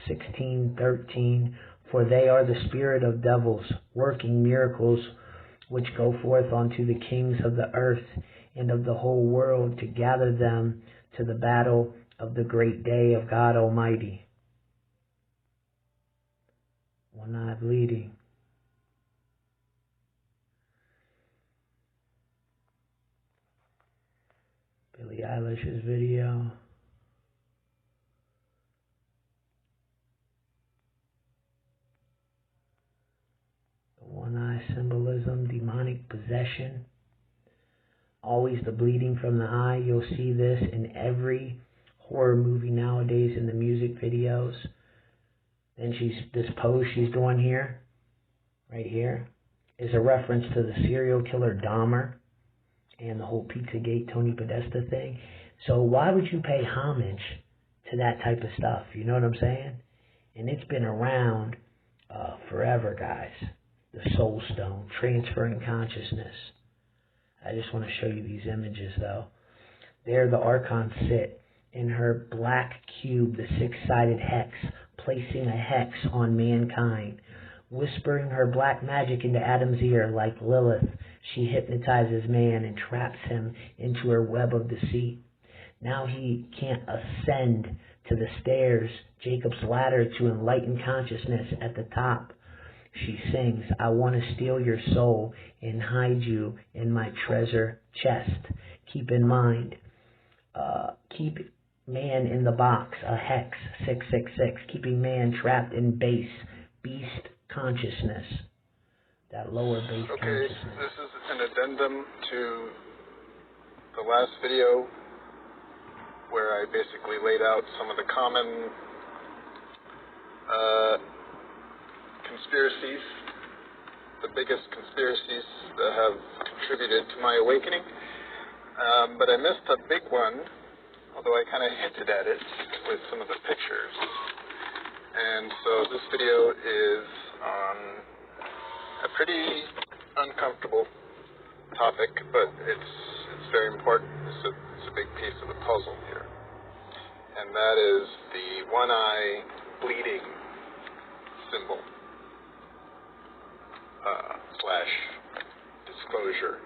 16:13. For they are the spirit of devils, working miracles, which go forth unto the kings of the earth and of the whole world, to gather them to the battle of the great day of God Almighty. One eye bleeding. Billie Eilish's video. The one eye symbolism, demonic possession. Always the bleeding from the eye. You'll see this in every horror movie nowadays in the music videos. Then this pose she's doing here, right here, is a reference to the serial killer Dahmer and the whole Pizzagate Tony Podesta thing. So why would you pay homage to that type of stuff? You know what I'm saying? And it's been around forever, guys. The Soul Stone, transferring consciousness. I just want to show you these images, though. There the Archons sit in her black cube, the six-sided hex, placing a hex on mankind, whispering her black magic into Adam's ear like Lilith. She hypnotizes man and traps him into her web of deceit. Now he can't ascend to the stairs, Jacob's ladder, to enlighten consciousness at the top. She sings, I want to steal your soul and hide you in my treasure chest. Keep in mind, keep man in the box, a hex, 666, keeping man trapped in beast consciousness, that lower base consciousness. Okay, this is an addendum to the last video where I basically laid out some of the common conspiracies, the biggest conspiracies that have contributed to my awakening. But I missed a big one, although I kind of hinted at it with some of the pictures. And so this video is on a pretty uncomfortable topic, but it's very important. It's a big piece of the puzzle here. And that is the one eye bleeding symbol slash disclosure.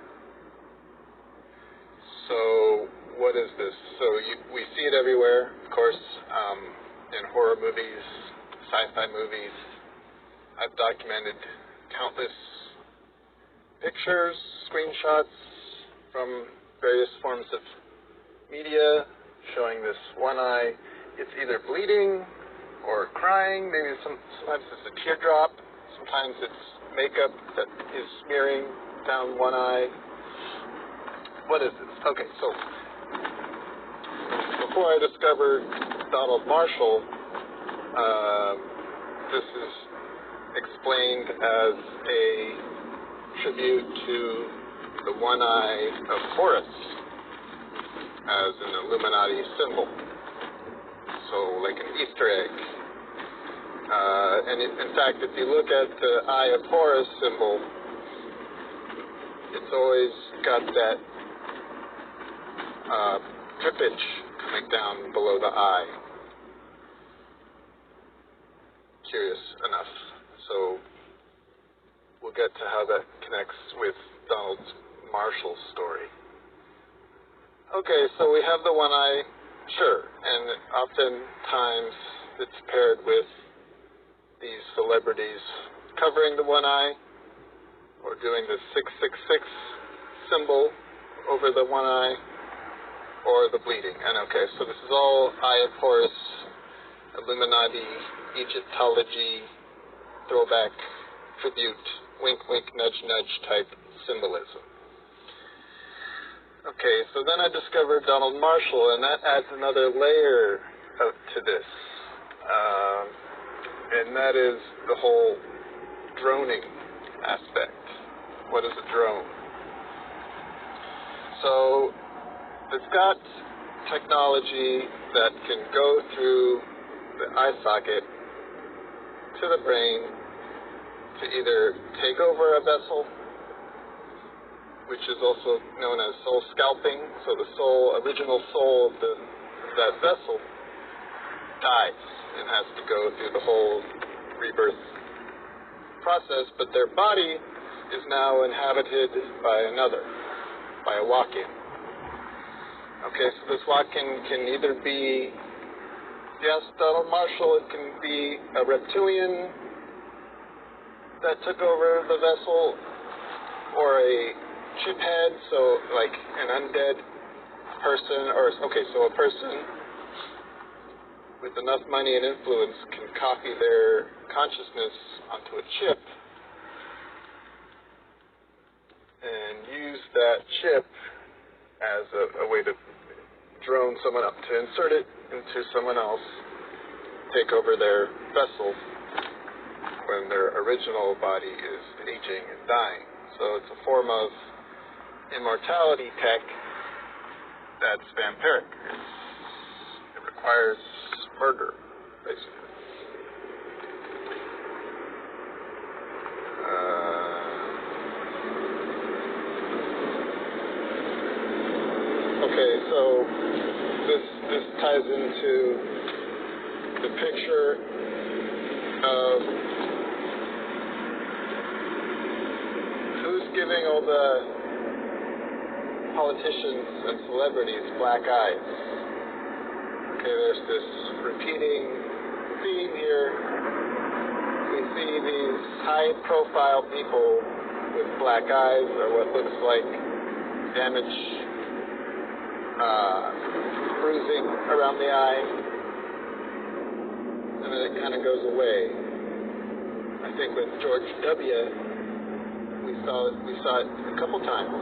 So what is this? So we see it everywhere, of course, in horror movies, sci-fi movies. I've documented countless pictures, screenshots from various forms of media showing this one eye. It's either bleeding or crying. Maybe sometimes it's a teardrop. Sometimes it's makeup that is smearing down one eye. What is this? Okay, so before I discovered Donald Marshall, this is explained as a tribute to the one eye of Horus as an Illuminati symbol. So like an Easter egg. And in fact, if you look at the Eye of Horus symbol, it's always got that drippage coming down below the eye. Curious enough. So we'll get to how that connects with Donald Marshall's story. Okay, so we have the one eye, sure, and oftentimes it's paired with these celebrities covering the one eye or doing the 666 symbol over the one eye or the bleeding. And okay, so this is all Eye of Horus, Illuminati, Egyptology, throwback, tribute, wink, wink, nudge, nudge type symbolism. Okay, so then I discovered Donald Marshall, and that adds another layer to this. And that is the whole droning aspect. What is a drone? So it's got technology that can go through the eye socket to the brain to either take over a vessel, which is also known as soul scalping. So the original soul of that vessel dies. and has to go through the whole rebirth process, but their body is now inhabited by another, by a walk-in. Okay, so this walk-in can either be, yes, Donald Marshall, it can be a reptilian that took over the vessel, or a chiphead, so like an undead person, or, okay, so a person with enough money and influence can copy their consciousness onto a chip and use that chip as a way to drone someone up, to insert it into someone else, take over their vessel when their original body is aging and dying. So it's a form of immortality tech that's vampiric. It requires murder, basically. Okay, so this ties into the picture of who's giving all the politicians and celebrities black eyes. Okay, there's this repeating theme here. We see these high-profile people with black eyes, or what looks like damage, bruising around the eye, and then it kind of goes away. I think with George W., we saw it a couple times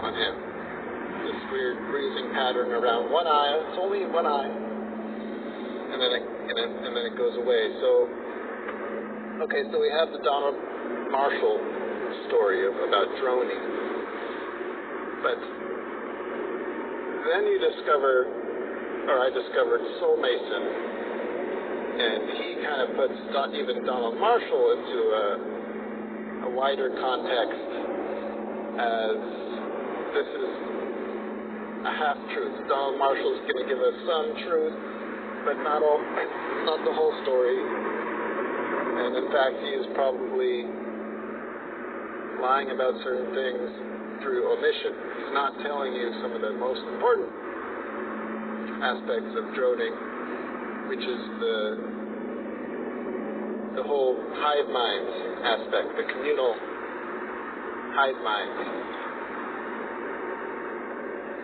on him. This weird bruising pattern around one eye. It's only one eye, and then it goes away. So, okay, so we have the Donald Marshall story about droning, but then you discover, or I discovered Soul Mason, and he kind of puts even Donald Marshall into a wider context, as this is a half-truth. Donald Marshall's going to give us some truth, but not the whole story. And in fact, he is probably lying about certain things through omission. He's not telling you some of the most important aspects of droning, which is the whole Hiveminds aspect, the communal hive mind,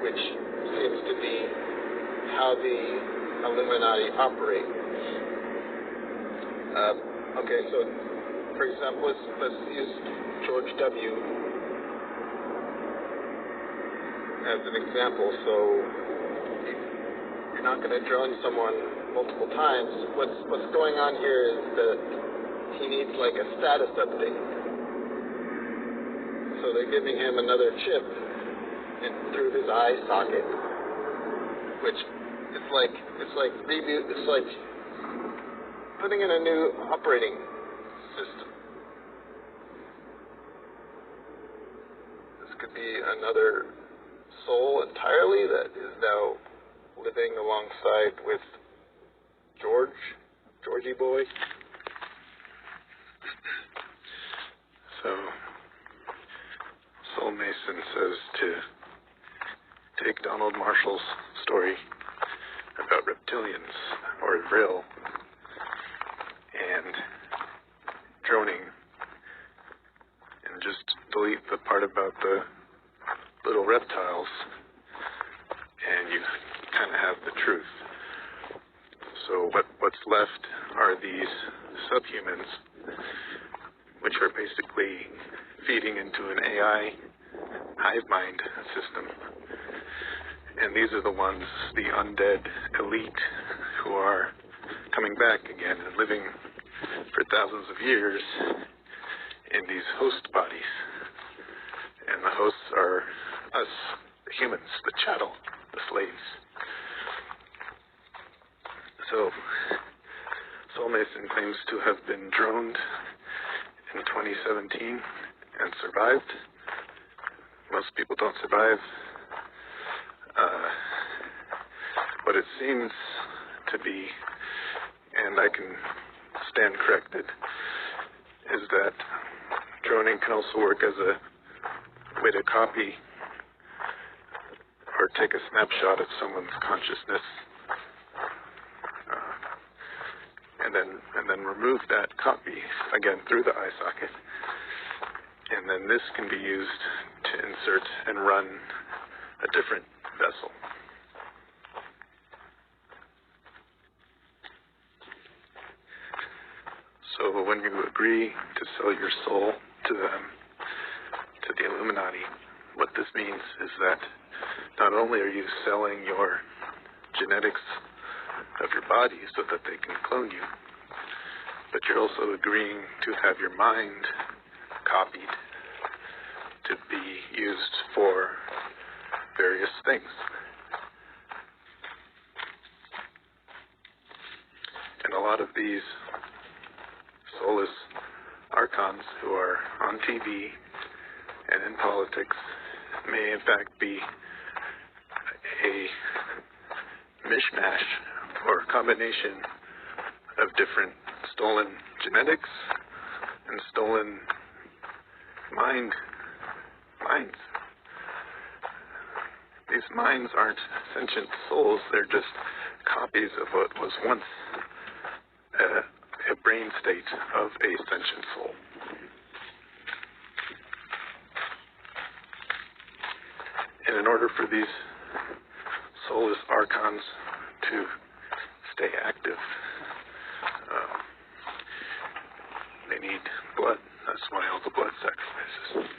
which seems to be how the Illuminati operate. Okay, so for example, let's use George W. as an example. So you're not going to drone someone multiple times. What's going on here is that he needs like a status update. So they're giving him another chip through his eye socket, which it's like reboot. It's like putting in a new operating system. This could be another soul entirely that is now living alongside with Georgie boy. So Soul Mason says to take Donald Marshall's story about reptilians or Vril and droning and just delete the part about the little reptiles, and you kind of have the truth. So what's left are these subhumans, which are basically feeding into an AI hive mind system. And these are the ones, the undead elite, who are coming back again and living for thousands of years in these host bodies. And the hosts are us, the humans, the chattel, the slaves. So, Soul Mason claims to have been droned in 2017 and survived. Most people don't survive. But it seems to be and I can stand corrected, is that droning can also work as a way to copy or take a snapshot of someone's consciousness, and then remove that copy again through the eye socket, and then this can be used to insert and run a different vessel. So when you agree to sell your soul to them, to the Illuminati, what this means is that not only are you selling your genetics of your body so that they can clone you, but you're also agreeing to have your mind copied to be used for various things. And a lot of these soulless archons who are on TV and in politics may in fact be a mishmash or a combination of different stolen genetics and stolen minds. These minds aren't sentient souls, they're just copies of what was once a brain state of a sentient soul. And in order for these soulless archons to stay active, they need blood. That's why all the blood sacrifices.